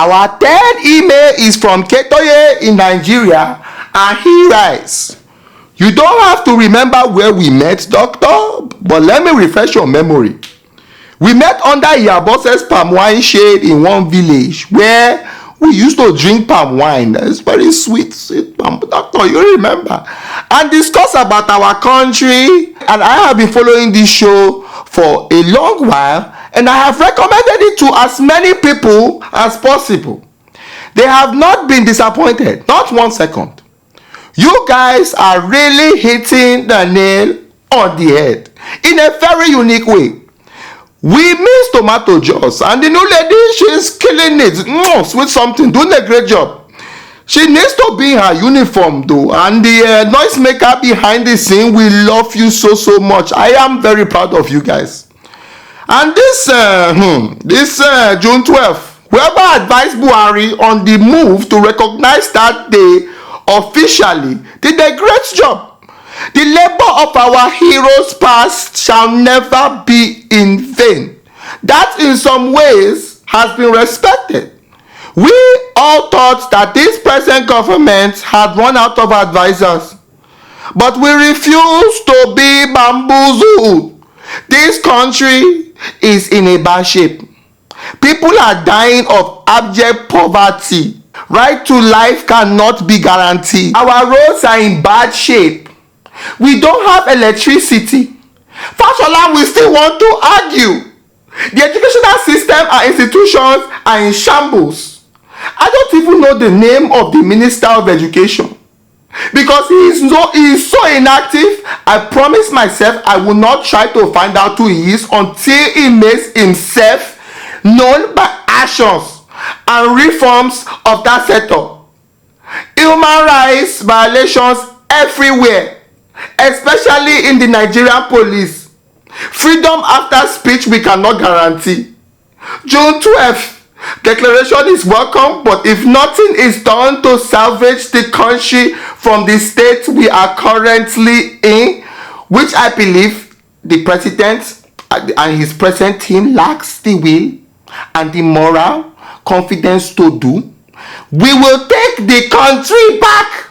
Our third email is from Ketoye in Nigeria, and he writes, "You don't have to remember where we met, doctor, but let me refresh your memory. We met under Iyabos's palm wine shade in one village where we used to drink palm wine. It's very sweet palm, doctor, you remember? And discuss about our country. And I have been following this show for a long while, and I have recommended it to as many people as possible. They have not been disappointed, not 1 second. You guys are really hitting the nail on the head in a very unique way. We miss tomato juice, and the new lady, she's killing it. Sweet something, doing a great job. She needs to be in her uniform though, and the noisemaker behind the scene, we love you so much. I am very proud of you guys. And this June 12th, whoever advised Buhari on the move to recognize that day officially did a great job. The labor of our heroes past shall never be in vain. That in some ways has been respected. We all thought that this present government had run out of advisors, but we refuse to be bamboozled. This country is in a bad shape. People are dying of abject poverty. Right to life cannot be guaranteed. Our roads are in bad shape. We don't have electricity. Fashola, we still want to argue. The educational system and institutions are in shambles. I don't even know the name of the Minister of Education because he is so inactive. I promise myself I will not try to find out who he is until he makes himself known by actions and reforms of that sector. Human rights violations everywhere, especially in the Nigerian police. Freedom after speech we cannot guarantee. June 12th, declaration is welcome, but if nothing is done to salvage the country from the state we are currently in, which I believe the president and his present team lacks the will and the moral confidence to do, we will take the country back.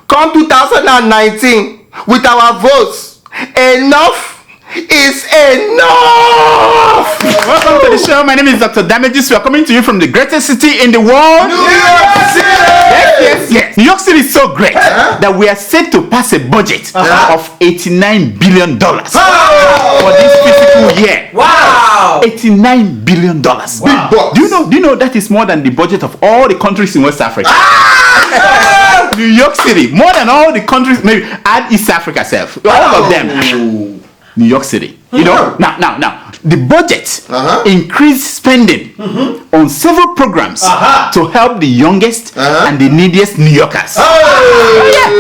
Come 2019 with our votes. Enough is enough. Welcome to the show. My name is Dr. Damages. We are coming to you from the greatest city in the world, New York City. Yes. New York City is so great that we are set to pass a budget of $89 billion for this fiscal year. Wow! $89 billion. Wow. Do you know that is more than the budget of all the countries in West Africa? New York City, more than all the countries, maybe add East Africa self, all of them. New York City. You know, now the budget increased spending on several programs to help the youngest and the neediest New Yorkers. Oh yeah.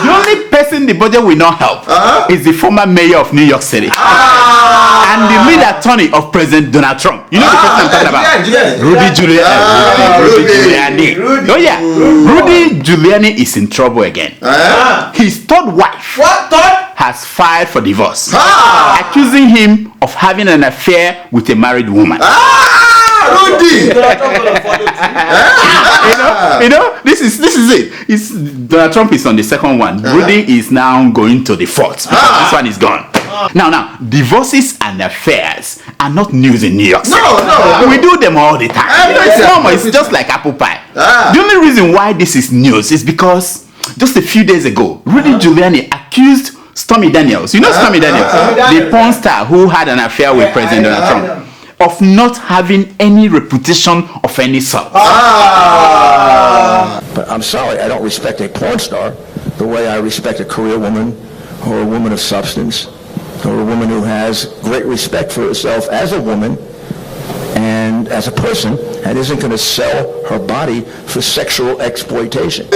The only person the budget will not help is the former mayor of New York City and the lead attorney of President Donald Trump. You know the person I'm talking about? Rudy Giuliani. Oh yeah. Rudy Giuliani is in trouble again. His third wife has filed for divorce, accusing him of having an affair with a married woman. Rudy! you know, this is it. Donald Trump is on the second one. Rudy is now going to the fourth because this one is gone. Now, divorces and affairs are not news in New York City. No. We do them all the time. It's normal. It's just like apple pie. The only reason why this is news is because just a few days ago, Rudy Giuliani accused Stormy Daniels, you know Stormy Daniels, the porn star who had an affair with President Donald Trump, of not having any reputation of any sort. But I'm sorry, I don't respect a porn star the way I respect a career woman or a woman of substance or a woman who has great respect for herself as a woman and as a person and isn't going to sell her body for sexual exploitation.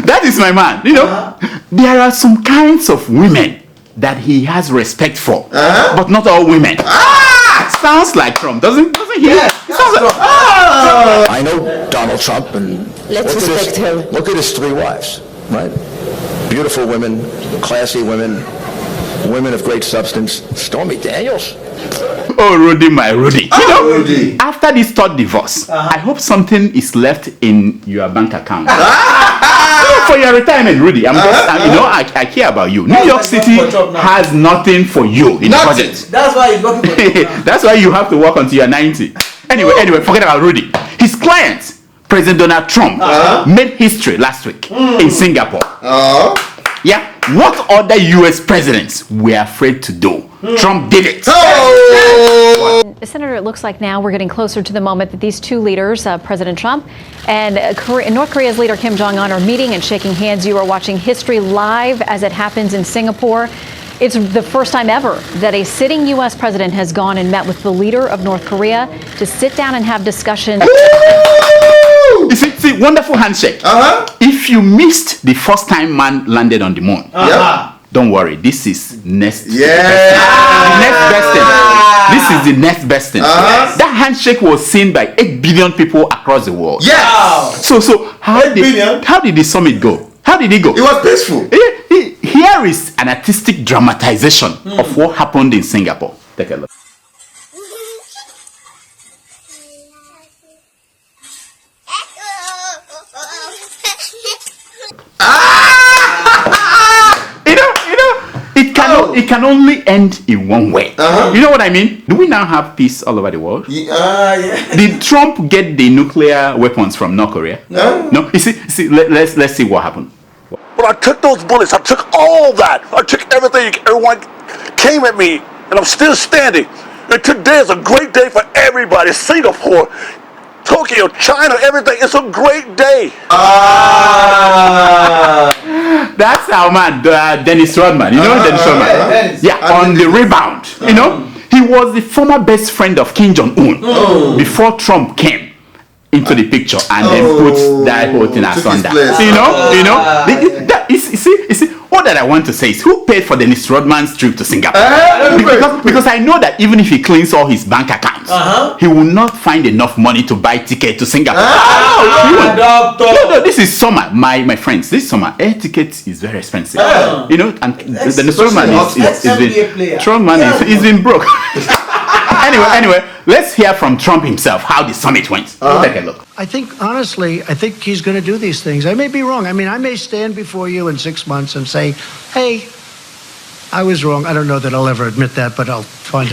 That is my man. You know, there are some kinds of women that he has respect for, but not all women. Sounds like Trump, doesn't he? I know Donald Trump, and let's respect him. Look at his three wives, right? Beautiful women, classy women, women of great substance. Stormy Daniels. Oh, Rudy, my Rudy. You know, Rudy. after this third divorce, I hope something is left in your bank account. For your retirement, Rudy. I'm just, I care about you. New York City has nothing for you in the budget. That's why he's working for you. That's why you have to work until you're 90. Anyway, forget about Rudy. His client, President Donald Trump, made history last week in Singapore. Yeah, what other US presidents were afraid to do? Trump did it. Senator, it looks like now we're getting closer to the moment that these two leaders, President Trump and North Korea's leader Kim Jong-un, are meeting and shaking hands. You are watching history live as it happens in Singapore. It's the first time ever that a sitting U.S. president has gone and met with the leader of North Korea to sit down and have discussions. You see, wonderful handshake. If you missed the first time man landed on the moon, don't worry, this is next. Next best thing. This is the next best thing. That handshake was seen by 8 billion people across the world. Yes. So how did the summit go? How did it go? It was peaceful. Here is an artistic dramatization of what happened in Singapore. Take a look. It can only end in one way. You know what I mean? Do we now have peace all over the world? Did Trump get the nuclear weapons from North Korea? No. You see, let's see what happened. But I took those bullets. I took all that. I took everything. Everyone came at me, and I'm still standing. And today is a great day for everybody. Singapore, Tokyo, China, everything. It's a great day. That's our man, Dennis Rodman. You know Dennis Rodman? Yeah, on the rebound. You know, he was the former best friend of Kim Jong-un before Trump came into the picture and then put that whole thing asunder. You see, all that I want to say is, who paid for Dennis Rodman's trip to Singapore? Because I know that even if he cleans all his bank accounts, he will not find enough money to buy ticket to Singapore. No, this is summer, my friends. This summer, air ticket is very expensive. You know, and Dennis Rodman is been broke. Anyway, let's hear from Trump himself how the summit went. Take a look. I think he's going to do these things. I may be wrong. I mean, I may stand before you in 6 months and say, hey, I was wrong. I don't know that I'll ever admit that, but I'll find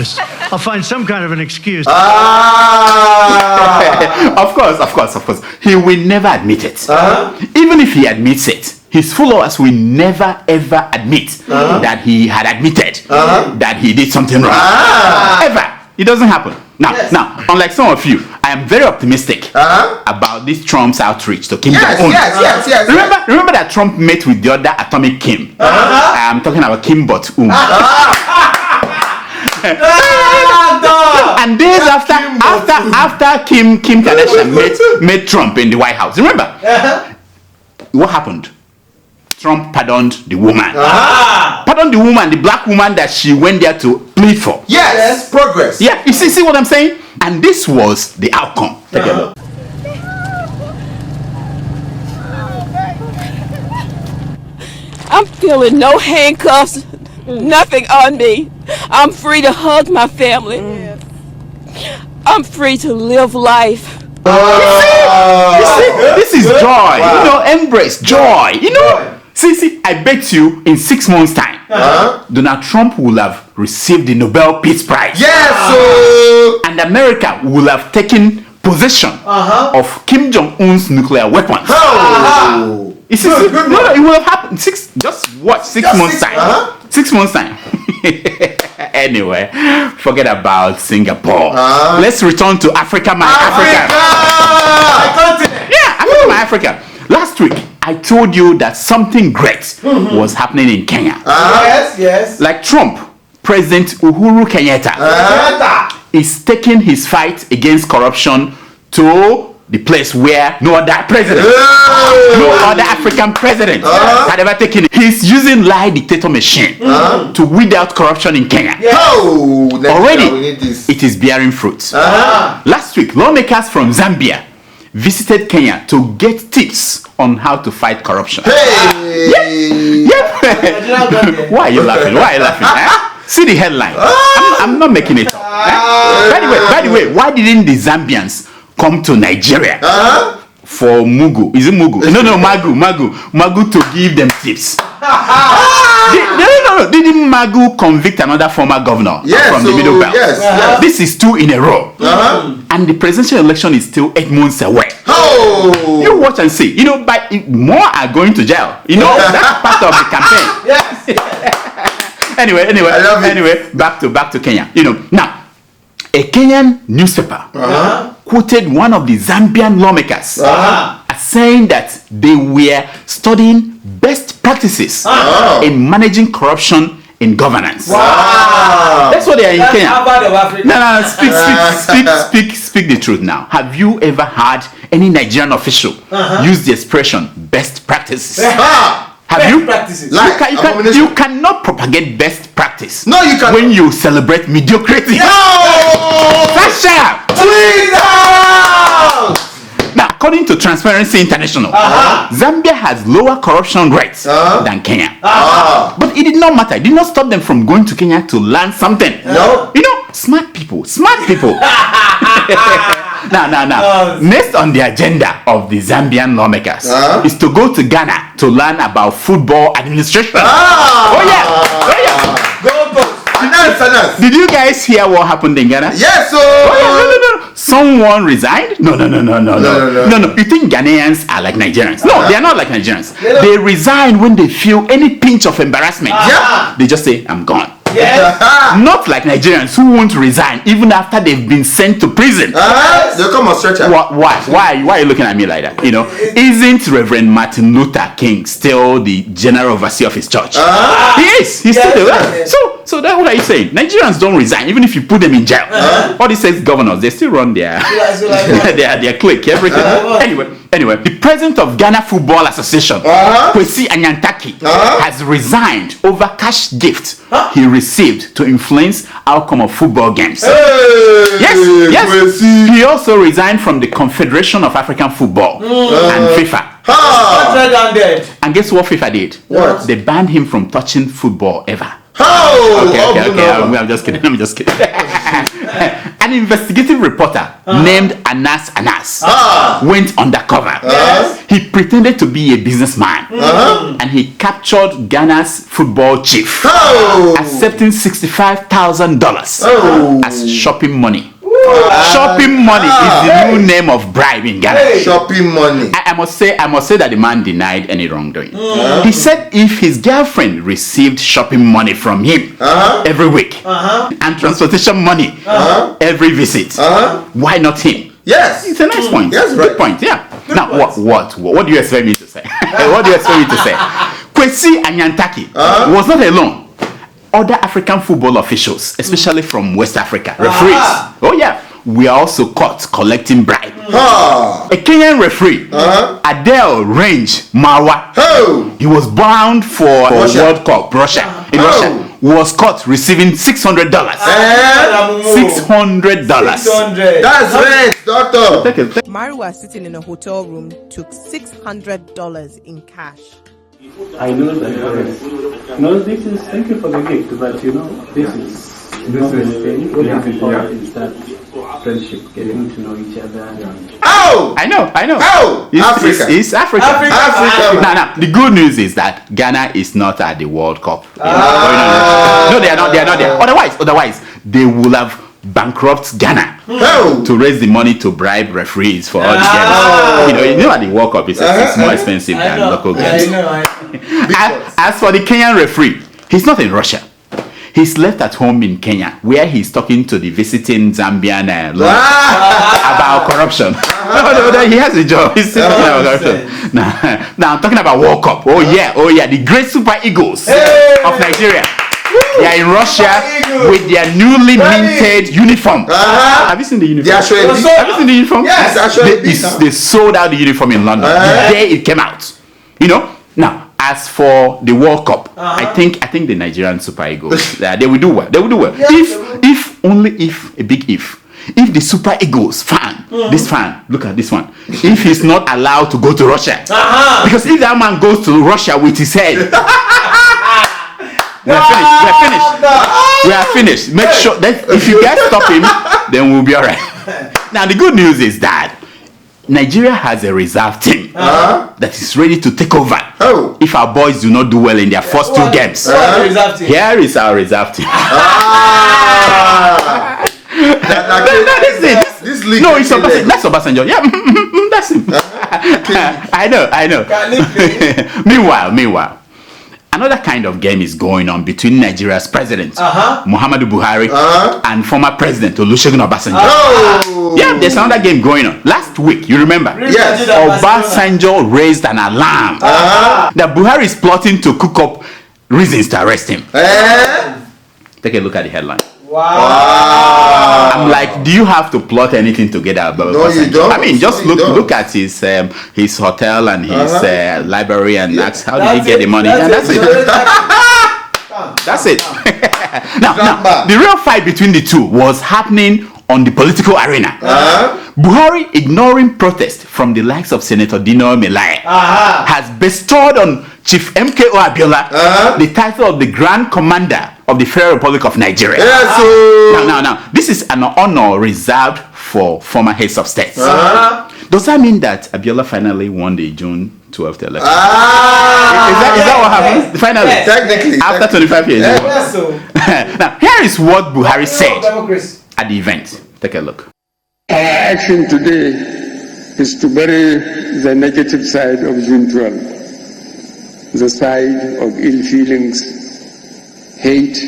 some kind of an excuse. Of course. He will never admit it. Even if he admits it, his followers will never ever admit that he had admitted that he did something wrong. Ever. It doesn't happen. Now, unlike some of you, I am very optimistic about this Trump's outreach to Kim Jong-un. Yes. Remember that Trump met with the other atomic Kim. I'm talking about Kim But-un. And days after Kim Kardashian met Trump in the White House. Remember? What happened? Trump pardoned the woman. Pardoned the woman, the black woman that she went there to plead for. Yes, progress. Yeah, you see what I'm saying? And this was the outcome. Take a look. I'm feeling no handcuffs, nothing on me. I'm free to hug my family. I'm free to live life. You see, this is joy. You know, embrace joy. You know. See, I bet you in 6 months' time, Donald Trump will have received the Nobel Peace Prize. Yes, and America will have taken possession of Kim Jong-un's nuclear weapons. You see, it will have happened. Just watch 6 months' time. 6 months' time. Anyway, forget about Singapore. Let's return to Africa, my Africa. Yeah, Africa, my Africa. Last week, I told you that something great was happening in Kenya. Yes. Like Trump, President Uhuru Kenyatta is taking his fight against corruption to the place where no other president, no other African president had ever taken it. He's using lie dictator machine to weed out corruption in Kenya. Already, it is bearing fruit. Last week, lawmakers from Zambia visited Kenya to get tips on how to fight corruption. Yep. Why are you laughing? See the headline. I'm not making it up. By the way, why didn't the Zambians come to Nigeria for Mugu? Is it Mugu? No, Magu to give them tips. Didn't Magu convict another former governor from the Middle Belt? Yes. This is 2 in a row. And the presidential election is still 8 months away. Oh! You watch and see. But more are going to jail. That's part of the campaign. Yes. Anyway, back to Kenya. Now, a Kenyan newspaper quoted one of the Zambian lawmakers as saying that they were studying best practices in managing corruption in governance. Wow! That's what they are in Kenya. Harvard of Africa. No, speak the truth now. Have you ever had any Nigerian official use the expression best practices? Have you? Practices. You cannot propagate best practice. No, you cannot. When you celebrate mediocrity. No! Sasha! Tweet out! Now, according to Transparency International, Zambia has lower corruption rates than Kenya. But it did not matter. It did not stop them from going to Kenya to learn something. No. Smart people. Now. Next on the agenda of the Zambian lawmakers is to go to Ghana to learn about football administration. Oh yeah. Go. Finance. Did you guys hear what happened in Ghana? Yes, so. No. Someone resigned? No. You think Ghanaians are like Nigerians? No, they are not like Nigerians. They resign when they feel any pinch of embarrassment. They just say, I'm gone. Yes. Not like Nigerians who won't resign even after they've been sent to prison. They'll come on stretcher. Why are you looking at me like that? Isn't Reverend Martin Luther King still the general overseer of his church? He is. He's still there. So that's what are you saying? Nigerians don't resign even if you put them in jail. All these says governors, they still run their clique, everything. Anyway, the president of Ghana Football Association, Kwesi Anyantaki, has resigned over cash gift he received to influence outcome of football games. Yes. Kwesi. He also resigned from the Confederation of African Football and FIFA. And guess what FIFA did? What? They banned him from touching football ever. Okay. I'm just kidding. An investigative reporter named Anas went undercover. He pretended to be a businessman and he captured Ghana's football chief, accepting $65,000 as shopping money. Shopping money is the new name of bribe in Ghana. Shopping money. I must say that the man denied any wrongdoing. He said if his girlfriend received shopping money from him every week and transportation money every visit, why not him? Yes. It's a nice point. Yes, Good right. point. Yeah. Now, what do you expect me to say? What do you expect me to say? Kwesi Anyantaki was not alone. Other African football officials, especially from West Africa, referees, we are also caught collecting bribe. A Kenyan referee, Adele Range Marwa, he was bound for World Cup, Russia, was caught receiving $600. $600. That's rent, doctor. Marwa, sitting in a hotel room, took $600 in cash. I know that no, this is thank you for the gift, but this is not the thing. What is important is that friendship, getting to know each other. I know. It's Africa. Now, the good news is that Ghana is not at the World Cup. No, they are not there. Otherwise, they will have bankrupt Ghana to raise the money to bribe referees for all the games. At the World Cup, it's more expensive than local games. As for the Kenyan referee, he's not in Russia. He's left at home in Kenya, where he's talking to the visiting Zambian about corruption. No, he has a job. He's still talking about corruption. Now I'm talking about World Cup. Oh yeah, the great Super Eagles of Nigeria. They are in Russia with their newly minted uniform. Have you seen the uniform? Have you seen the uniform? Yes, actually. They sold out the uniform in London the day it came out. Now, as for the World Cup, I think the Nigerian Super Eagles they will do well. If if the Super Eagles fan, this fan, look at this one, if he's not allowed to go to Russia, because if that man goes to Russia with his head, We are finished. We are finished. Make sure that if you guys stop him, then we'll be all right. Now, the good news is that Nigeria has a reserve team that is ready to take over if our boys do not do well in their first two games. Here is our reserve team. No, it's Obasanjo. That's Obasanjo. Yeah, that's him. I know. Meanwhile, another kind of game is going on between Nigeria's president, Muhammadu Buhari, and former president Olusegun Obasanjo. Yeah, there's another game going on. Last week, you remember? Yes. Obasanjo raised an alarm that Buhari is plotting to cook up reasons to arrest him. Take a look at the headline. Wow. I'm like, do you have to plot anything together about No, you don't. I mean, just No, you look at his hotel and his library and ask how did he get the money? That's it. That's it. now, the real fight between the two was happening on the political arena. Buhari, ignoring protest from the likes of Senator Dino Melaye, has bestowed on Chief MKO Abiola the title of the Grand Commander of the Federal Republic of Nigeria. Now, this is an honor reserved for former heads of states. Does that mean that Abiola finally won the June 12th election? Is that what happened? Finally? Technically. After 25 years. Yes, so. Now, here is what Buhari said at the event. Take a look. Our action today is to bury the negative side of June 12, the side of ill feelings, hate,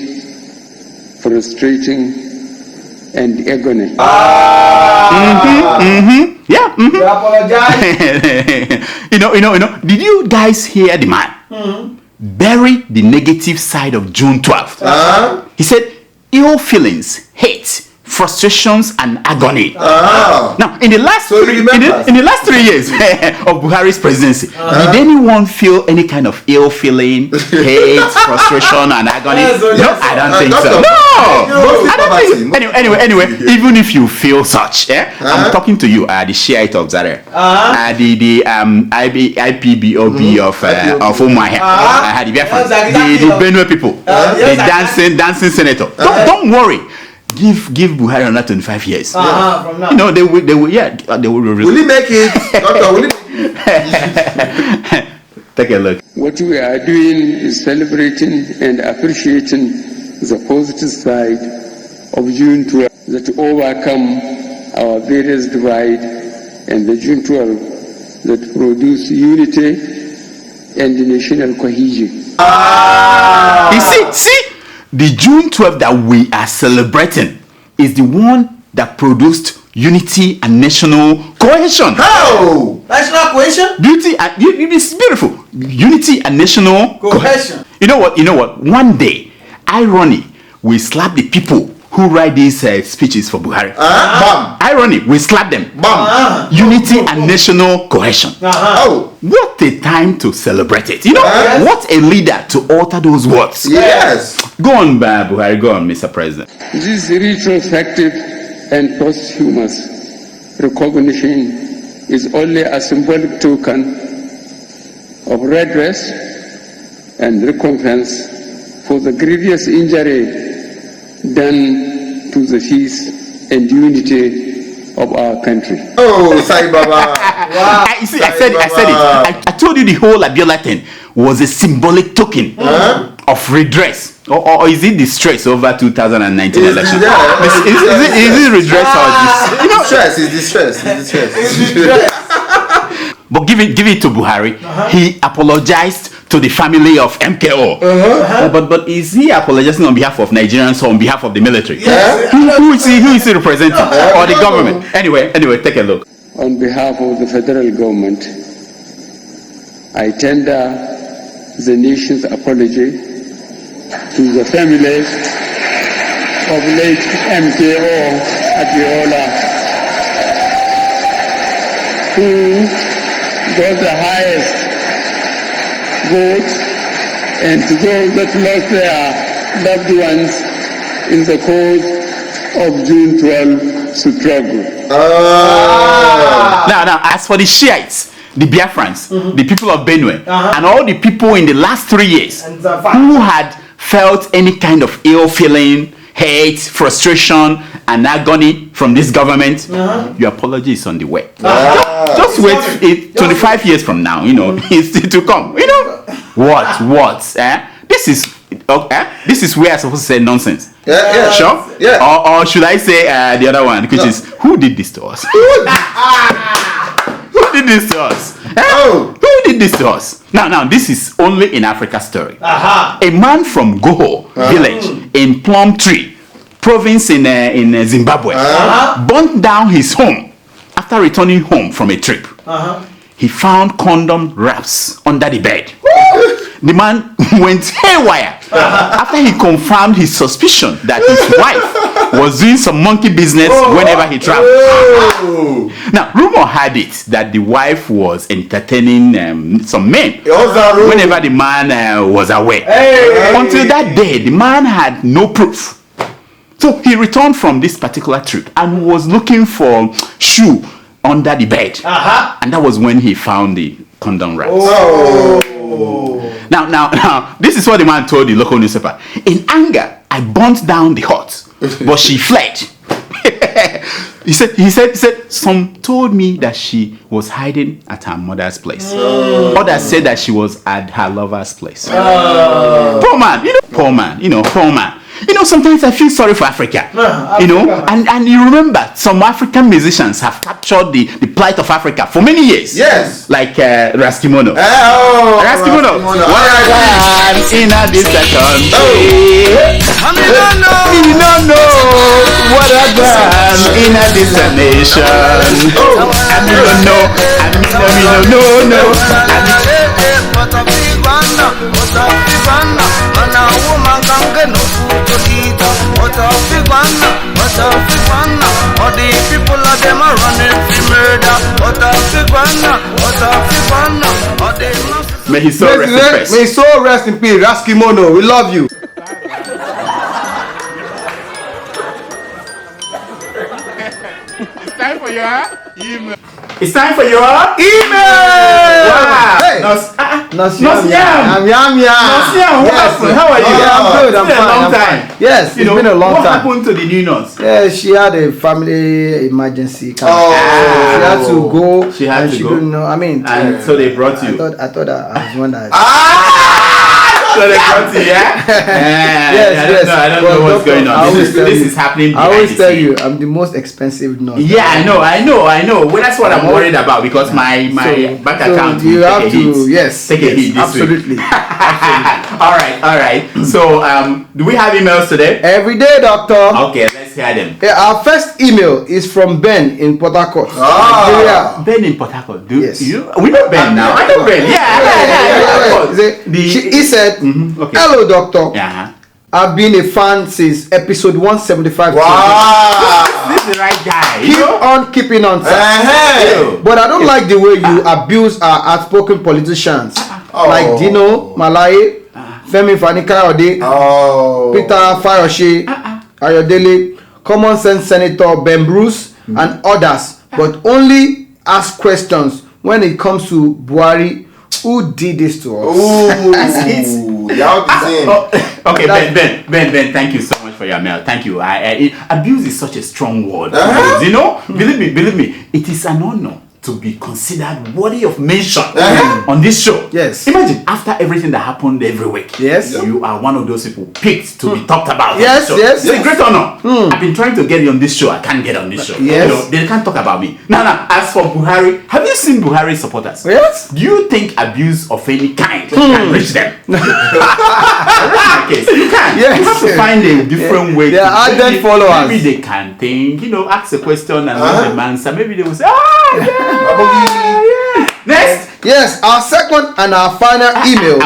frustrating, and agony. Yeah. You apologize. you know. Did you guys hear the man? Bury the negative side of June 12th. He said, ill feelings, hate, frustrations and agony. Now, in the last 3 years of Buhari's presidency, did anyone feel any kind of ill feeling, hate, frustration and agony? No, I don't think so. No, I don't think so. Anyway, even if you feel such, I'm talking to you, the Shiite of Zaire, the IPBOB of Umuahia, the Biafran, the Benue people, the dancing senator. Don't worry. Give Buhari another 25 years. From now. You know, they will. Will he make it? Doctor, will he make it? Take a look. What we are doing is celebrating and appreciating the positive side of June 12 that overcome our various divide, and the June 12 that produce unity and national cohesion. You see, the June 12th that we are celebrating is the one that produced unity and national cohesion. How? National cohesion? It's beautiful. Unity and national cohesion. You know what? One day, irony will slap the people who write these speeches for Buhari. Irony, we slap them. Unity and national cohesion. What a time to celebrate it. You know, what a leader to utter those words. Yes. Go on, Buhari. Go on, Mr. President. This retrospective and posthumous recognition is only a symbolic token of redress and recompense for the grievous injury done to the peace and unity of our country. Oh, Sai Baba. Wow. I said it. I told you the whole Abiola thing was a symbolic token of redress. Or is it distress over 2019 election? Is it redress or distress? It's distress. But give it to Buhari. He apologized to the family of MKO. But is he apologizing on behalf of Nigerians or on behalf of the military? Who is he representing? Or the government? Anyway, take a look. On behalf of the federal government, I tender the nation's apology to the families of late MKO Abiola, who got the highest votes, and to those that lost their loved ones in the cause of June 12 struggle. Now, as for the Shiites, the Biafrans, the people of Benue, and all the people in the last 3 years who had felt any kind of ill feeling, hate, frustration, and agony from this government, your apology is on the way. Just wait 25 years from now, it's still to come. What? This is where I'm supposed to say nonsense. Yeah. Sure? Yeah. Or should I say the other one, which is, who did this to us? Who did this to us? Who did this to us? Now, this is only in Africa story. A man from Goho village in Plum Tree province in Zimbabwe burnt down his home after returning home from a trip. He found condom wraps under the bed. The man went haywire after he confirmed his suspicion that his wife was doing some monkey business whenever he traveled. Now, rumor had it that the wife was entertaining some men whenever the man was away. Until that day, the man had no proof. So he returned from this particular trip and was looking for shoe under the bed. And that was when he found the condom wraps. Now, this is what the man told the local newspaper. In anger, I burnt down the hut, but she fled. He said, some told me that she was hiding at her mother's place. Others said that she was at her lover's place. Poor man. Sometimes I feel sorry for Africa. And you remember, some African musicians have captured the plight of Africa for many years. Yes. Like Raskimono. Raskimono. What I want in a distant country. You don't know what I want in a distant nation. And you don't know. May his soul rest in peace. May his soul rest in peace. Raskimono, we love you. It's time for your email. It's time for your email. Wow. Hey. Nosiam. What happened? How are you? Yeah, I'm good. I'm fine. Long time. Yes, it's been a long what time. What happened to the new nurse? Yeah, she had a family emergency. She had to go. She had to go. Couldn't know. I mean, and so they brought you. I thought I was one that. So they brought you, yeah? Yes. I don't know what's going on. This is happening. I always tell you, I'm the most expensive nurse. Yeah, I know. Well, that's what I'm worried about because my bank account. You have to, take a hit this absolutely. week. All right. So, do we have emails today? Every day, doctor. Okay, let's hear them. Yeah, our first email is from Ben in Port Harcourt. Nigeria. Ben in Port Harcourt. Yes. We know Ben now. I know Ben. He said, hello, doctor. I've been a fan since episode 175. Wow. This is the right guy. Keep on keeping on, sir. But I don't like the way you abuse our outspoken politicians like Dino Malaye, Femi Fani-Kayode, Peter Fayoshe, Ayodele, Common Sense Senator Ben Bruce, and others, but only ask questions when it comes to Buhari. Who did this to us? Okay, Ben, thank you so much for your mail. Thank you. Abuse is such a strong word. Believe me, it is an honor to be considered worthy of mention on this show. Yes. Imagine after everything that happened every week. Yes. You are one of those people picked to be talked about. Yes. On this show. It's a great honor. I've been trying to get you on this show. I can't get on this show. Yes. They can't talk about me. Now, as for Buhari, have you seen Buhari supporters? Yes. Do you think abuse of any kind can reach them? You can. Yes. You have to find a different way. They are ardent followers. Maybe they can think, ask a question and let them answer. Maybe they will say, Next. Yes, our second and our final email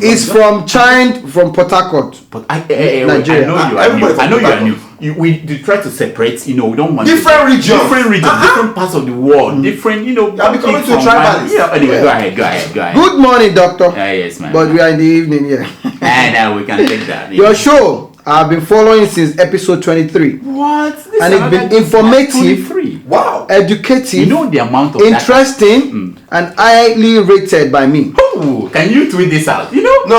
is from Child from Port Harcourt. But Nigeria. I know you are new. We try to separate, we don't want different regions, different parts of the world, different, You're becoming too tribalist. Anyway, go ahead. Good morning, doctor. Yes, man. But we are in the evening here. And we can take that. Your show, I've been following since episode 23. What? And it's been informative, wow, educative, the amount of interesting, and highly rated by me. Ooh, can you tweet this out? You know? No.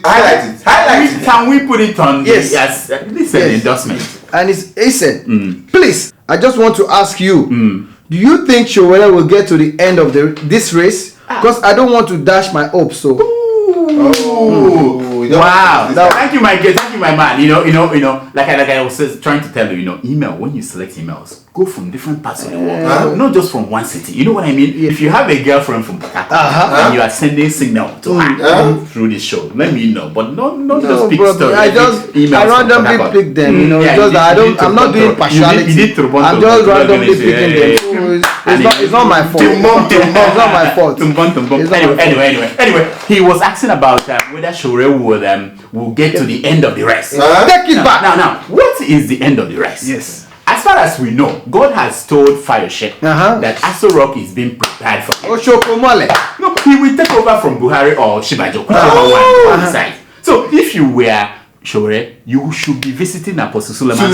Highlight it. Can we put it on? Yes. As this is an endorsement. And he said, please, I just want to ask you, do you think Showore will get to the end of this race? Because I don't want to dash my hopes. So. Wow! Thank you, my man. You know. Like I was trying to tell you, email. When you select emails, go from different parts of the world, not just from one city. You know what I mean? Yeah. If you have a girlfriend from Port and you are sending signal to her through the show, let me know. But not just pick story. I randomly pick them. I'm not doing partiality. I'm just randomly picking them. It's not my fault. It's not my fault. Anyway, he was asking about whether Showore will get to the end of the race. Take it back. Now, what is the end of the race? Yes. As far as we know, God has told Fayoshe that Aso Rock is being prepared for him. No, he will take over from Buhari or Shibajo, whichever one decide. So if you were Showore, you should be visiting Apostle Suleiman.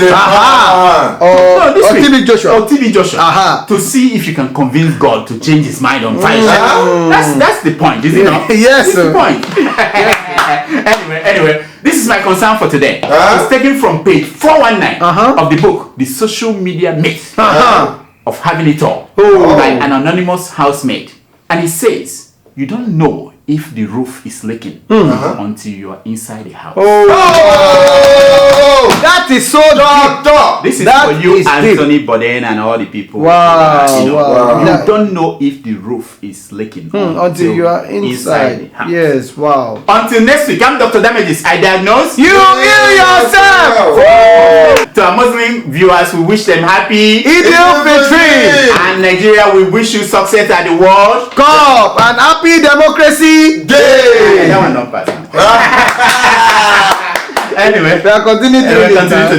TB Joshua. To see if you can convince God to change his mind on Fayoshe. That's the point, is it not? Yes, That's the point. Anyway, this is my concern for today. It's taken from page 419 of the book, The Social Media Myth of Having It All, by an anonymous housemaid. And it says, you don't know if the roof is leaking until you are inside the house. That is so deep. This is That for you, is Anthony Boden, and all the people. Wow. You don't know if the roof is leaking Until you are inside. the house. Yes, wow. Until next week, I'm Dr. Damages. I diagnose You heal yourself. To our Muslim viewers, we wish them happy Eid al-Fitr. and Nigeria, we wish you success at the World Cup and happy democracy day. That one not pass. Anyway, We are continuing to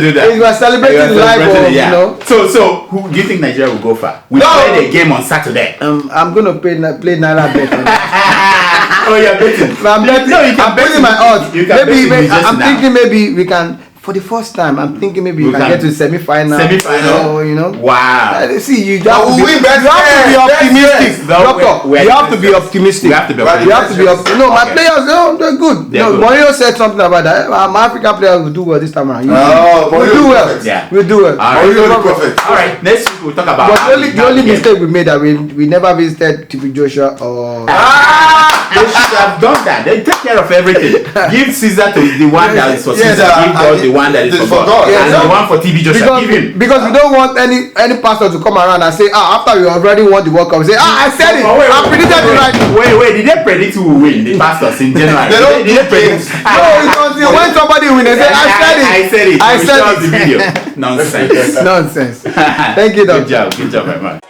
do that. We are celebrating live, So who do you think Nigeria will go for? We played a game on Saturday. I'm gonna play Naira bet. Oh, you're betting. I'm betting. No, you can I'm bet putting my odds. Maybe I'm thinking maybe we can. For the first time, I'm thinking maybe we can get to semi-final. Semi-final. Wow. See, you have to be optimistic. Doctor, you have to be optimistic. We have to be optimistic. No, my players, they're good. Mourinho said something about that. My African players will do well this time around. We'll do well. Yeah. We'll do well. All right. Next week we'll talk about. But the only mistake we made that we never visited TB Joshua or. They should have done that. They take care of everything. Give Caesar to the one that is for Caesar. Give God the one that is for God. And the one for TB Joshua. Give him. Because we don't want any pastor to come around and say, after we already won the World Cup, say, I said it. I predicted it right. Wait. Did they predict who will win? The pastors in January. They didn't predict. No, it's until when somebody wins, they say, I said it. I said it. The video. Nonsense. Nonsense. Thank you, Doctor. Good job very much.